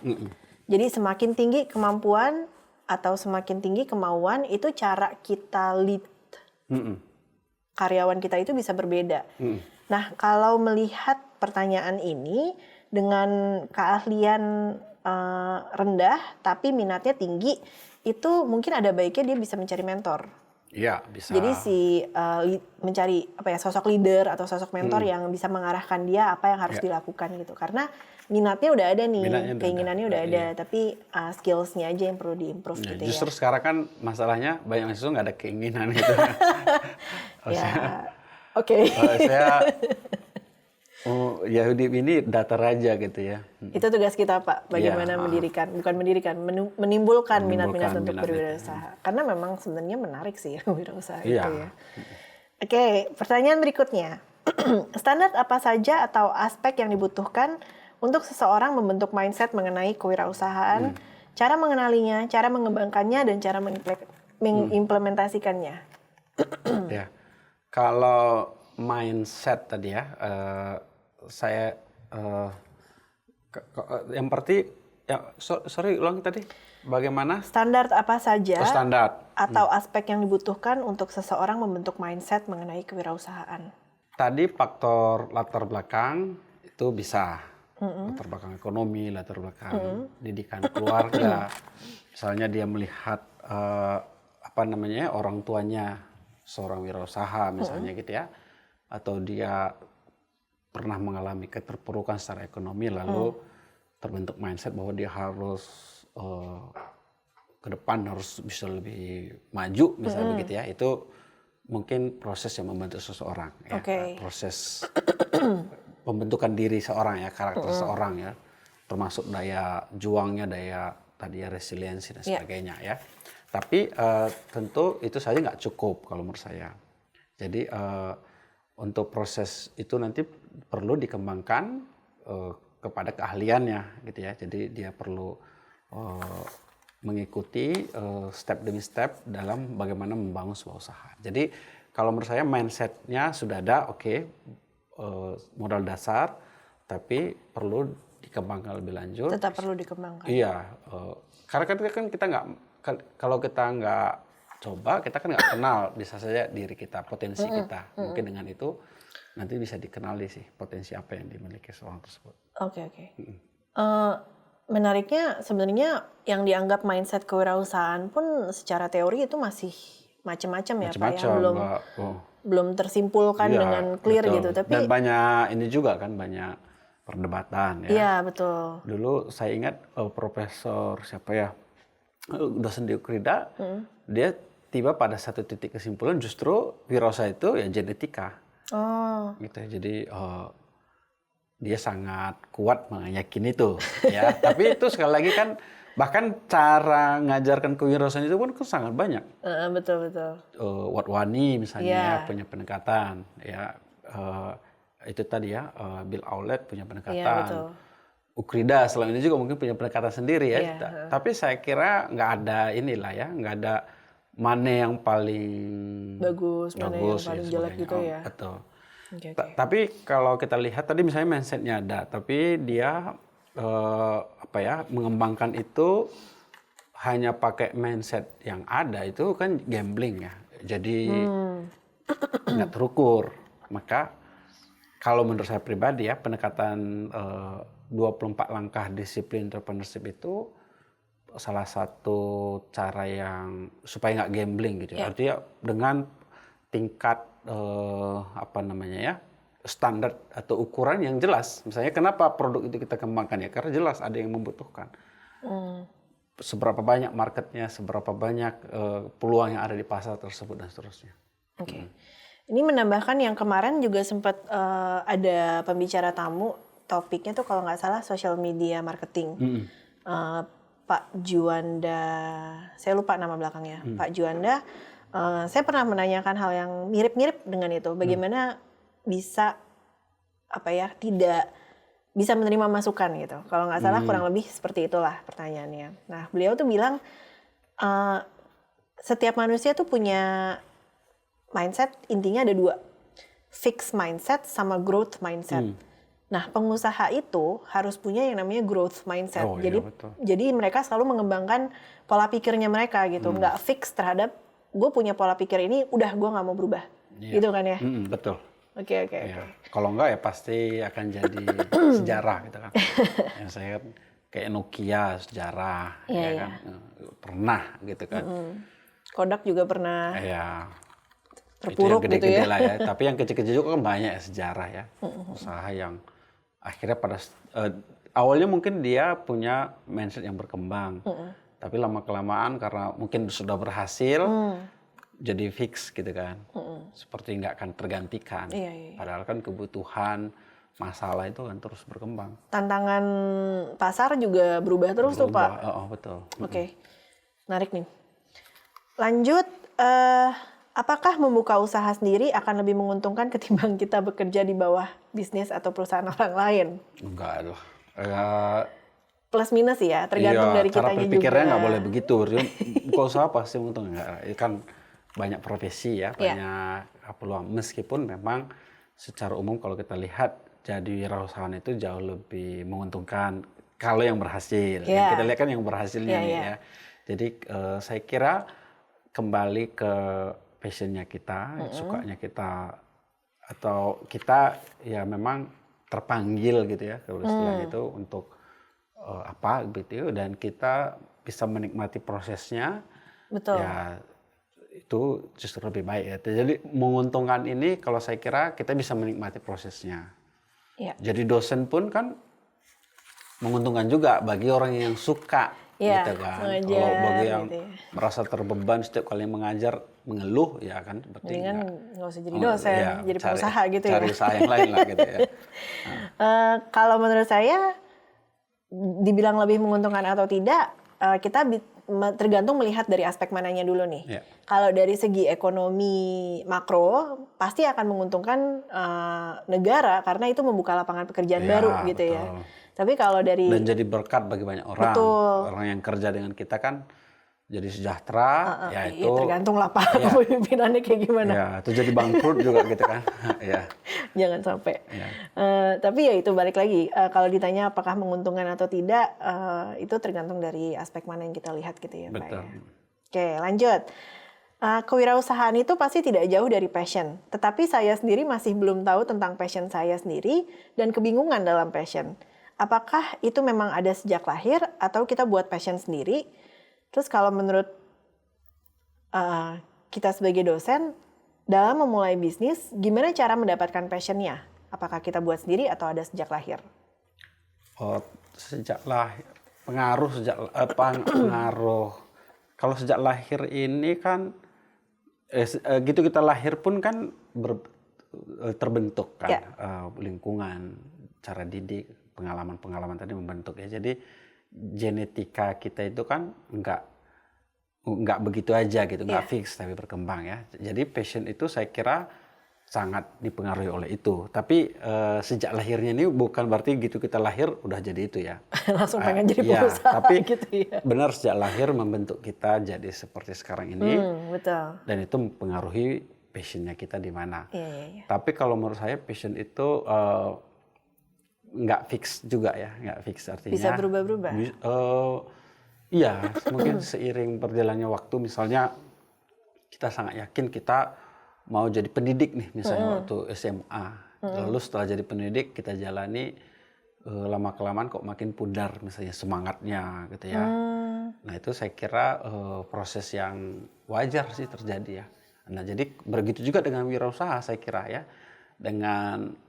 Jadi semakin tinggi kemampuan atau semakin tinggi kemauan itu cara kita lead karyawan kita itu bisa berbeda. Nah kalau melihat pertanyaan ini dengan keahlian rendah tapi minatnya tinggi, itu mungkin ada baiknya dia bisa mencari mentor. Iya, bisa. Jadi mencari sosok leader atau sosok mentor yang bisa mengarahkan dia apa yang harus dilakukan gitu. Karena minatnya udah ada nih, keinginannya udah ada, tapi skills-nya aja yang perlu diimprove gitu ya. Justru sekarang kan masalahnya banyak mahasiswa nggak ada keinginan gitu. Oke. Saya Yahudi ini datar aja gitu ya. Itu tugas kita Pak, bagaimana menimbulkan minat-minat untuk berwirausaha. Karena memang sebenarnya menarik sih wirausaha itu ya. Oke, pertanyaan berikutnya. Standar apa saja atau aspek yang dibutuhkan untuk seseorang membentuk mindset mengenai kewirausahaan, cara mengenalinya, cara mengembangkannya, dan cara mengimplementasikannya? Ya, kalau mindset tadi ya, saya yang berarti sorry ulang tadi bagaimana standar apa saja standar atau aspek yang dibutuhkan untuk seseorang membentuk mindset mengenai kewirausahaan? Tadi faktor latar belakang itu bisa latar belakang ekonomi, latar belakang pendidikan keluarga, misalnya dia melihat orang tuanya seorang wirausaha misalnya gitu ya, atau dia pernah mengalami keterpurukan secara ekonomi lalu terbentuk mindset bahwa dia harus ke depan harus bisa lebih maju misalnya begitu ya, itu mungkin proses yang membentuk seseorang, ya, Oke. proses pembentukan diri seorang ya, karakter seorang ya, termasuk daya juangnya, daya tadi ya resiliensi dan Ya. sebagainya ya. Tapi tentu itu saja nggak cukup kalau menurut saya. Jadi untuk proses itu nanti perlu dikembangkan kepada keahliannya gitu ya. Jadi dia perlu mengikuti step demi step dalam bagaimana membangun sebuah usaha. Jadi kalau menurut saya mindsetnya sudah ada, oke, modal dasar, tapi perlu dikembangkan lebih lanjut. Tetap perlu dikembangkan. Iya, karena kan kita nggak, kalau kita nggak coba, kita kan nggak kenal bisa saja diri kita, potensi kita. Mungkin dengan itu nanti bisa dikenali sih potensi apa yang dimiliki seorang tersebut. Oke. Menariknya sebenarnya yang dianggap mindset kewirausahaan pun secara teori itu masih macam-macam ya Pak, yang belum tersimpulkan Iya, dengan clear betul. gitu. Tapi dan banyak ini juga kan, banyak perdebatan ya. iya, betul. Dulu saya ingat profesor siapa ya, dosen di Ukrida, dia tiba pada satu titik kesimpulan justru wirausaha itu ya genetika. Oh. Gitu. Jadi dia sangat kuat meyakini itu ya. Tapi itu sekali lagi kan, bahkan cara ngajarkan kewirausahaan itu pun sangat banyak. Betul. Watwani misalnya Yeah. ya, punya pendekatan ya. Itu tadi ya, Bill Aulet punya pendekatan. Iya, betul. Ukrida selama ini juga mungkin punya pendekatan sendiri ya. Iya, Tapi saya kira nggak ada inilah ya, nggak ada mana yang paling Bagus, mana yang bagus paling ya, jelek sebagainya. gitu ya. Betul. Oke. Tapi kalau kita lihat tadi misalnya mindsetnya ada, tapi dia apa ya, mengembangkan itu hanya pakai mindset yang ada, itu kan gambling ya. Jadi nggak terukur. Maka kalau menurut saya pribadi ya, pendekatan 24 langkah disiplin entrepreneurship itu salah satu cara yang supaya nggak gambling gitu. Ya. Artinya dengan tingkat apa namanya ya, standar atau ukuran yang jelas. Misalnya kenapa produk itu kita kembangkan ya, karena jelas ada yang membutuhkan. Seberapa banyak marketnya, seberapa banyak peluang yang ada di pasar tersebut dan seterusnya. Oke. Ini menambahkan yang kemarin juga sempat ada pembicara tamu, topiknya tuh kalau nggak salah social media marketing. Pak Juanda, saya lupa nama belakangnya. Pak Juanda, saya pernah menanyakan hal yang mirip-mirip dengan itu. Bagaimana bisa tidak bisa menerima masukan gitu. Kalau nggak salah kurang lebih seperti itulah pertanyaannya. Nah, beliau tuh bilang setiap manusia tuh punya mindset, intinya ada 2. Fixed mindset sama growth mindset. Nah, pengusaha itu harus punya yang namanya growth mindset. Oh, jadi, iya, betul. jadi mereka selalu mengembangkan pola pikirnya mereka gitu. Nggak fix terhadap gue punya pola pikir ini, udah gue nggak mau berubah. Iya. Gitu kan ya? Betul. Oke. Ya. Kalau enggak ya pasti akan jadi sejarah gitu kan. Yang saya kayak Nokia sejarah, Iya, ya kan. Pernah gitu kan. Kodak juga pernah Ya. terpuruk itu yang gitu gede-gede ya. lah ya. Tapi yang kecil-kecil juga kan banyak ya sejarah ya. Usaha yang akhirnya pada awalnya mungkin dia punya mindset yang berkembang. Tapi lama-kelamaan karena mungkin sudah berhasil, jadi fix gitu kan. Seperti nggak akan tergantikan. Iya. Padahal kan kebutuhan, masalah itu kan terus berkembang. Tantangan pasar juga berubah terus tuh Pak. Oh, betul. Oke. Menarik nih. Lanjut, apakah membuka usaha sendiri akan lebih menguntungkan ketimbang kita bekerja di bawah bisnis atau perusahaan orang lain? Enggak lah. Plus minus ya, tergantung dari cara kitanya juga. berpikirnya nggak boleh begitu. Buka usaha pasti untung enggak. Kan banyak profesi ya, banyak peluang. Meskipun memang secara umum kalau kita lihat jadi wirausahaan itu jauh lebih menguntungkan kalau yang berhasil. Yang kita lihat kan yang berhasilnya nih ya. Jadi saya kira kembali ke passionnya kita, sukanya kita, atau kita ya memang terpanggil gitu ya kalau istilahnya itu untuk apa gitu, dan kita bisa menikmati prosesnya. Betul. Ya itu justru lebih baik ya. Jadi menguntungkan ini kalau saya kira kita bisa menikmati prosesnya. Ya. Jadi dosen pun kan menguntungkan juga bagi orang yang suka gitu kan. mengajar, Kalau bagi yang gitu ya. merasa terbeban setiap kali mengajar, mengeluh ya kan, berarti Mendingan nggak usah jadi oh, dosen, ya, jadi pengusaha gitu cari ya. usaha yang lain lah gitu ya. Kalau menurut saya dibilang lebih menguntungkan atau tidak, kita tergantung melihat dari aspek mananya dulu nih. Ya. Kalau dari segi ekonomi makro, pasti akan menguntungkan negara karena itu membuka lapangan pekerjaan Ya, baru gitu ya. betul. Tapi kalau dari Dan jadi berkat bagi banyak orang. Betul. Orang yang kerja dengan kita kan jadi sejahtera, ya itu. ya tergantung lah Pak kepemimpinannya kayak gimana. Ya, itu jadi bangkrut juga gitu kan. Ya. Jangan sampai. Ya. Tapi ya itu balik lagi. Kalau ditanya apakah menguntungkan atau tidak, itu tergantung dari aspek mana yang kita lihat gitu ya Pak. Betul. Ya. Oke, lanjut. Kewirausahaan itu pasti tidak jauh dari passion. Tetapi saya sendiri masih belum tahu tentang passion saya sendiri dan kebingungan dalam passion. Apakah itu memang ada sejak lahir atau kita buat passion sendiri? Terus kalau menurut kita sebagai dosen, dalam memulai bisnis, gimana cara mendapatkan passionnya? Apakah kita buat sendiri atau ada sejak lahir? Oh, sejak lahir, pengaruh. Kalau sejak lahir ini kan, gitu kita lahir pun kan terbentuk kan, Ya. Lingkungan, cara didik, pengalaman-pengalaman tadi membentuk ya. Jadi genetika kita itu kan nggak begitu aja gitu, nggak fix tapi berkembang ya. Jadi passion itu saya kira sangat dipengaruhi oleh itu. Tapi sejak lahirnya ini bukan berarti gitu kita lahir udah jadi itu ya. Langsung pengen jadi Ya, pengusaha tapi gitu ya. benar sejak lahir membentuk kita jadi seperti sekarang ini. Betul. Dan itu mempengaruhi passionnya kita di mana. Iya. Tapi kalau menurut saya passion itu nggak fix juga ya, nggak fix artinya. Bisa berubah-berubah. Iya, mungkin seiring berjalannya waktu, misalnya kita sangat yakin kita mau jadi pendidik nih, misalnya waktu SMA. Lalu setelah jadi pendidik kita jalani lama-kelamaan kok makin pudar misalnya semangatnya gitu ya. Nah itu saya kira proses yang wajar sih terjadi ya. Nah jadi begitu juga dengan wirausaha saya kira ya. Dengan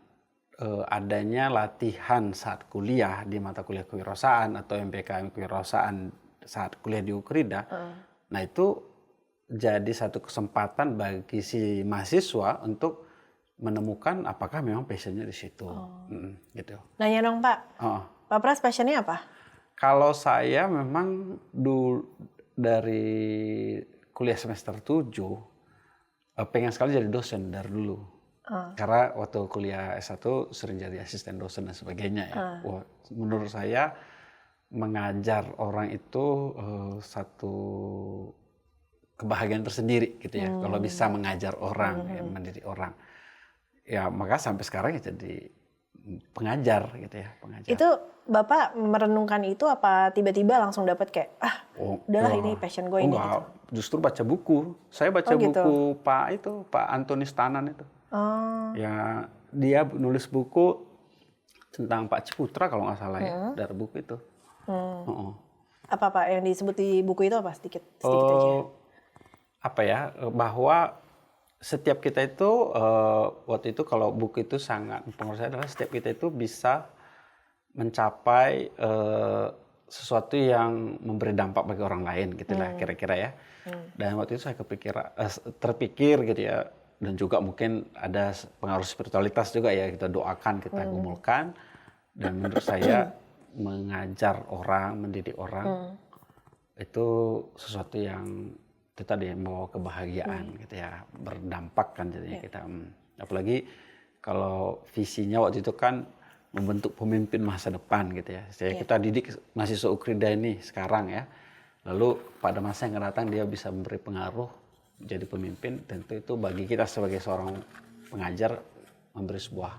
adanya latihan saat kuliah di mata kuliah kewirausahaan atau MPKM kewirausahaan saat kuliah di Ukrida, nah itu jadi satu kesempatan bagi si mahasiswa untuk menemukan apakah memang passionnya di situ, gitu. Nanya dong Pak, Pak Pras passionnya apa? Kalau saya memang dari kuliah semester 7 pengen sekali jadi dosen dari dulu. Karena waktu kuliah S1 sering jadi asisten dosen dan sebagainya ya. Wah, menurut saya mengajar orang itu satu kebahagiaan tersendiri gitu ya. Kalau bisa mengajar orang, ya, mendidik orang. Ya maka sampai sekarang ya jadi pengajar gitu ya. Pengajar. Itu Bapak merenungkan itu apa tiba-tiba langsung dapat kayak udahlah ini passion gue ini gitu? Justru baca buku. Saya baca buku Pak Antoni Stanan itu. Ya dia nulis buku tentang Pak Ciputra kalau nggak salah ya, dari buku itu. Apa Pak yang disebut di buku itu apa sedikit aja? Apa ya, bahwa setiap kita itu waktu itu kalau buku itu sangat menurut saya adalah setiap kita itu bisa mencapai sesuatu yang memberi dampak bagi orang lain gitulah kira-kira ya. Dan waktu itu saya terpikir gitu ya. Dan juga mungkin ada pengaruh spiritualitas juga ya, kita doakan, kita gumulkan. Dan menurut saya mengajar orang, mendidik orang itu sesuatu yang itu tadi membawa kebahagiaan gitu ya, berdampak kan jadinya kita. Apalagi kalau visinya waktu itu kan membentuk pemimpin masa depan gitu ya. Kita didik mahasiswa Ukrida ini sekarang ya. Lalu pada masa yang akan datang dia bisa memberi pengaruh jadi pemimpin, tentu itu bagi kita sebagai seorang pengajar memberi sebuah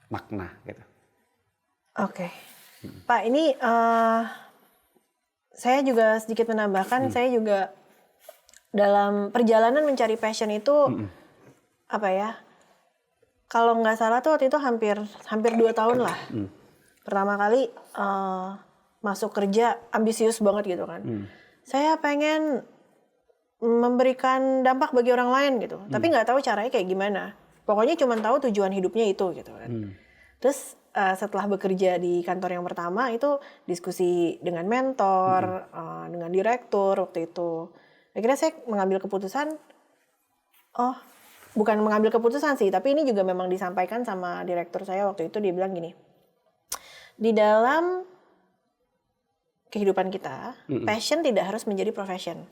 makna gitu. Oke. Pak ini saya juga sedikit menambahkan, saya juga dalam perjalanan mencari passion itu apa ya? Kalau nggak salah tuh waktu itu hampir 2 tahun lah. Pertama kali masuk kerja ambisius banget gitu kan. Saya pengen memberikan dampak bagi orang lain gitu, tapi nggak tahu caranya kayak gimana. Pokoknya cuma tahu tujuan hidupnya itu gitu kan. Terus setelah bekerja di kantor yang pertama itu diskusi dengan mentor, dengan direktur waktu itu. Akhirnya saya mengambil keputusan Oh, bukan mengambil keputusan sih, tapi ini juga memang disampaikan sama direktur saya waktu itu. Dia bilang gini, di dalam kehidupan kita, passion tidak harus menjadi profession.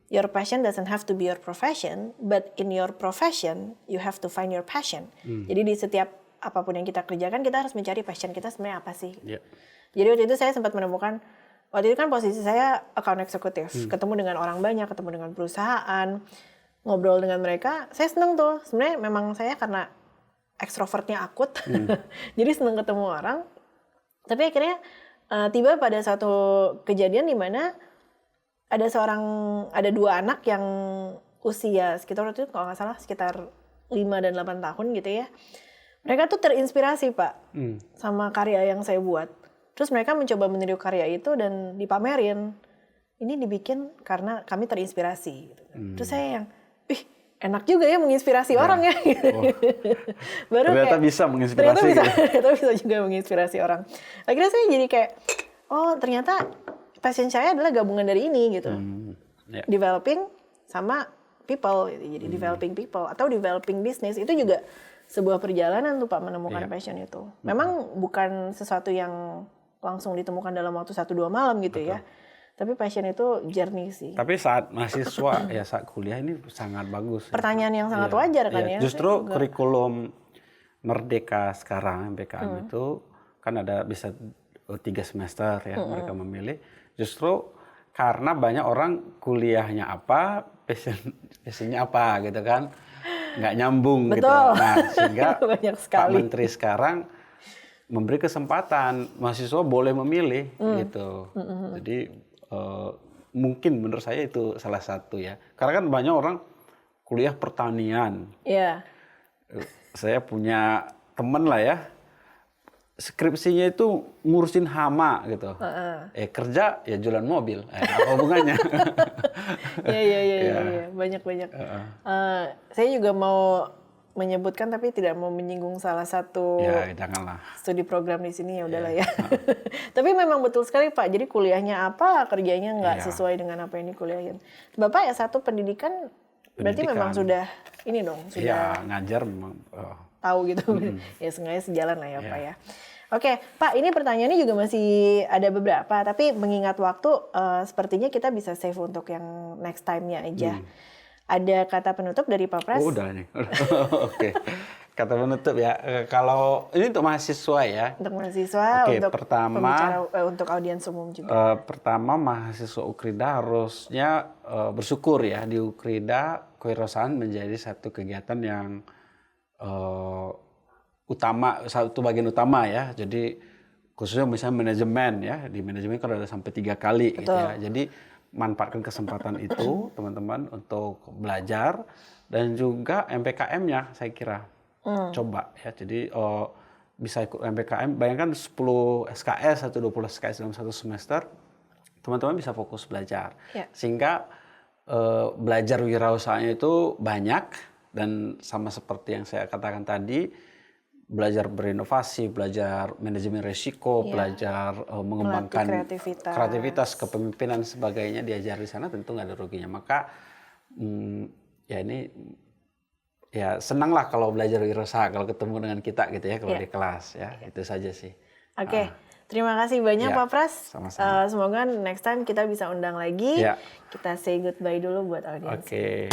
Your passion doesn't have to be your profession, but in your profession, you have to find your passion. Jadi di setiap apapun yang kita kerjakan, kita harus mencari passion kita sebenarnya apa sih. Yeah. Jadi waktu itu saya sempat menemukan, waktu itu kan posisi saya account eksekutif, ketemu dengan orang banyak, ketemu dengan perusahaan, ngobrol dengan mereka, saya seneng tuh. Sebenarnya memang saya karena ekstrovertnya akut, jadi seneng ketemu orang. Tapi akhirnya tiba pada suatu kejadian di mana ada dua anak yang usia sekitar waktu itu kalau nggak salah sekitar 5 dan 8 tahun gitu ya. Mereka tuh terinspirasi Pak sama karya yang saya buat. Terus mereka mencoba meniru karya itu dan dipamerin. Ini dibikin karena kami terinspirasi. Gitu. Terus saya yang, enak juga ya menginspirasi orang ya. Oh. Baru ternyata kayak, bisa menginspirasi. Ternyata bisa juga menginspirasi orang. Akhirnya saya jadi kayak, oh ternyata passion saya adalah gabungan dari ini gitu. Yeah. Developing sama people, gitu. Jadi developing people atau developing business itu juga sebuah perjalanan tuh Pak menemukan passion itu. Memang bukan sesuatu yang langsung ditemukan dalam waktu 1-2 malam gitu ya. Tapi passion itu journey sih. Tapi saat mahasiswa ya saat kuliah ini sangat bagus. Pertanyaan yang sangat wajar kan ya. Justru kurikulum Merdeka sekarang MPKM itu kan ada bisa 3 semester ya mereka memilih. Justru karena banyak orang kuliahnya apa, passionnya apa gitu kan, nggak nyambung. Betul. Gitu. Nah sehingga banyak Pak sekali. Menteri sekarang memberi kesempatan mahasiswa boleh memilih gitu. Jadi mungkin menurut saya itu salah satu ya. Karena kan banyak orang kuliah pertanian. Iya. Saya punya teman lah ya. Skripsinya itu ngurusin hama gitu. Kerja ya jualan mobil. Apa hubungannya? Iya. Banyak. Saya juga mau menyebutkan tapi tidak mau menyinggung salah satu janganlah. Studi program di sini ya udahlah ya. Tapi memang betul sekali Pak. Jadi kuliahnya apa, kerjanya nggak sesuai dengan apa yang dikuliahin. Bapak ya satu pendidikan berarti memang sudah ini dong, sudah ngajar memang tahu gitu. Ya sengaja sejalan lah ya Pak ya. Oke, Pak, ini pertanyaannya juga masih ada beberapa, tapi mengingat waktu, sepertinya kita bisa save untuk yang next time-nya aja. Ada kata penutup dari Pak Pras? Oh, udah nih. Oke. Kata penutup ya. Kalau ini untuk mahasiswa ya. Untuk mahasiswa, untuk pertama, untuk audiens umum juga. Pertama, mahasiswa Ukrida harusnya bersyukur ya. Di Ukrida, kewirausahaan menjadi satu kegiatan yang utama, satu bagian utama ya. Jadi khususnya misalnya manajemen ya. Di manajemen kan ada sampai 3 kali gitu ya. Jadi manfaatkan kesempatan itu teman-teman untuk belajar dan juga MPKM-nya saya kira coba ya. Jadi bisa ikut MPKM, bayangkan 10 SKS atau 20 SKS dalam satu semester, teman-teman bisa fokus belajar sehingga belajar wirausahaan itu banyak dan sama seperti yang saya katakan tadi, belajar berinovasi, belajar manajemen risiko, belajar mengembangkan kreativitas, kepemimpinan sebagainya diajar di sana tentu nggak ada ruginya. Maka ya ini ya senanglah kalau belajar wirausaha kalau ketemu dengan kita gitu ya kalau di kelas ya itu saja sih. Oke. Terima kasih banyak Pak Pras. Sama-sama. Semoga next time kita bisa undang lagi. Kita say goodbye dulu buat audiens. Oke.